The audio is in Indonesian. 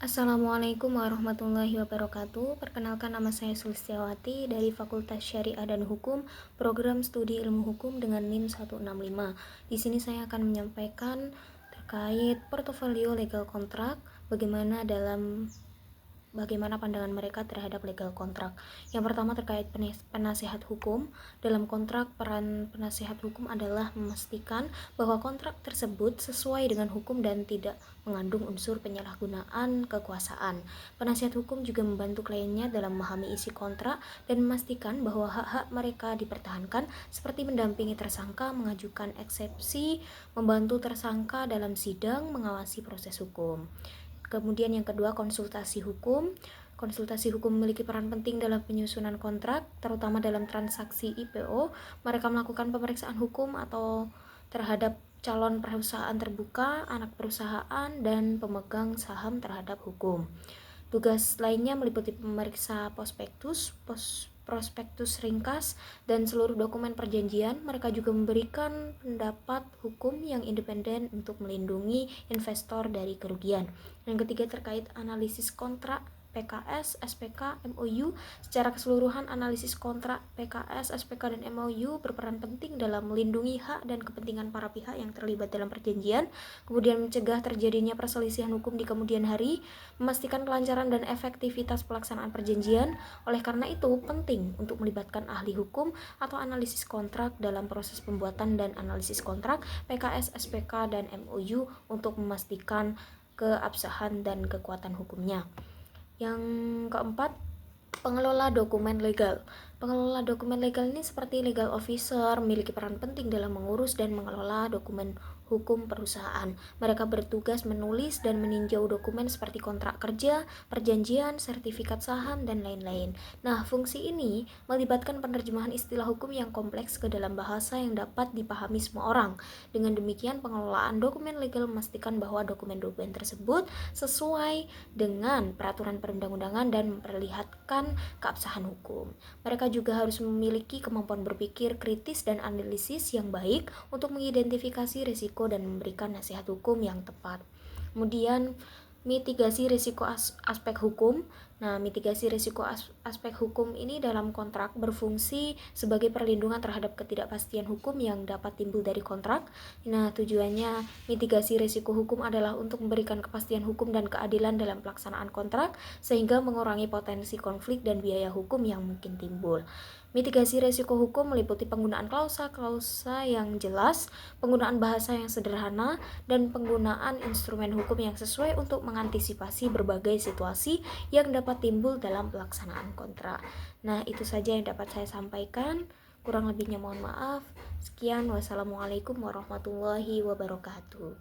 Assalamualaikum warahmatullahi wabarakatuh. Perkenalkan, nama saya Sulistiawati dari Fakultas Syariah dan Hukum, Program Studi Ilmu Hukum dengan NIM 165. Di sini saya akan menyampaikan terkait portofolio legal kontrak, bagaimana pandangan mereka terhadap legal kontrak. Yang pertama terkait penasihat hukum. Dalam kontrak, peran penasihat hukum adalah memastikan bahwa kontrak tersebut sesuai dengan hukum dan tidak mengandung unsur penyalahgunaan kekuasaan. Penasihat hukum juga membantu kliennya dalam memahami isi kontrak dan memastikan bahwa hak-hak mereka dipertahankan, seperti mendampingi tersangka, mengajukan eksepsi, membantu tersangka dalam sidang, mengawasi proses hukum. Kemudian yang kedua, konsultasi hukum. Konsultasi hukum memiliki peran penting dalam penyusunan kontrak, terutama dalam transaksi IPO. Mereka melakukan pemeriksaan hukum atau terhadap calon perusahaan terbuka, anak perusahaan, dan pemegang saham terhadap hukum. Tugas lainnya meliputi pemeriksa prospektus ringkas, dan seluruh dokumen perjanjian. Mereka juga memberikan pendapat hukum yang independen untuk melindungi investor dari kerugian. Yang ketiga terkait analisis kontrak PKS, SPK, MOU. Secara keseluruhan, analisis kontrak PKS, SPK, dan MOU berperan penting dalam melindungi hak dan kepentingan para pihak yang terlibat dalam perjanjian, kemudian mencegah terjadinya perselisihan hukum di kemudian hari, memastikan kelancaran dan efektivitas pelaksanaan perjanjian. Oleh karena itu, penting untuk melibatkan ahli hukum atau analisis kontrak dalam proses pembuatan dan analisis kontrak PKS, SPK, dan MOU untuk memastikan keabsahan dan kekuatan hukumnya. Yang keempat, pengelola dokumen legal. Pengelola dokumen legal ini seperti legal officer, memiliki peran penting dalam mengurus dan mengelola dokumen hukum perusahaan. Mereka bertugas menulis dan meninjau dokumen seperti kontrak kerja, perjanjian, sertifikat saham, dan lain-lain. Nah, fungsi ini melibatkan penerjemahan istilah hukum yang kompleks ke dalam bahasa yang dapat dipahami semua orang. Dengan demikian, pengelolaan dokumen legal memastikan bahwa dokumen-dokumen tersebut sesuai dengan peraturan perundang-undangan dan memperlihatkan keabsahan hukum. Mereka juga harus memiliki kemampuan berpikir kritis dan analisis yang baik untuk mengidentifikasi risiko dan memberikan nasihat hukum yang tepat. Kemudian, mitigasi risiko aspek hukum. Nah, mitigasi risiko aspek hukum ini dalam kontrak berfungsi sebagai perlindungan terhadap ketidakpastian hukum yang dapat timbul dari kontrak. Nah, tujuannya mitigasi risiko hukum adalah untuk memberikan kepastian hukum dan keadilan dalam pelaksanaan kontrak, sehingga mengurangi potensi konflik dan biaya hukum yang mungkin timbul. Mitigasi risiko hukum meliputi penggunaan klausa-klausa yang jelas, penggunaan bahasa yang sederhana, dan penggunaan instrumen hukum yang sesuai untuk mengantisipasi berbagai situasi yang dapat timbul dalam pelaksanaan kontrak. Nah, itu saja yang dapat saya sampaikan. Kurang lebihnya mohon maaf. Sekian, wassalamualaikum warahmatullahi wabarakatuh.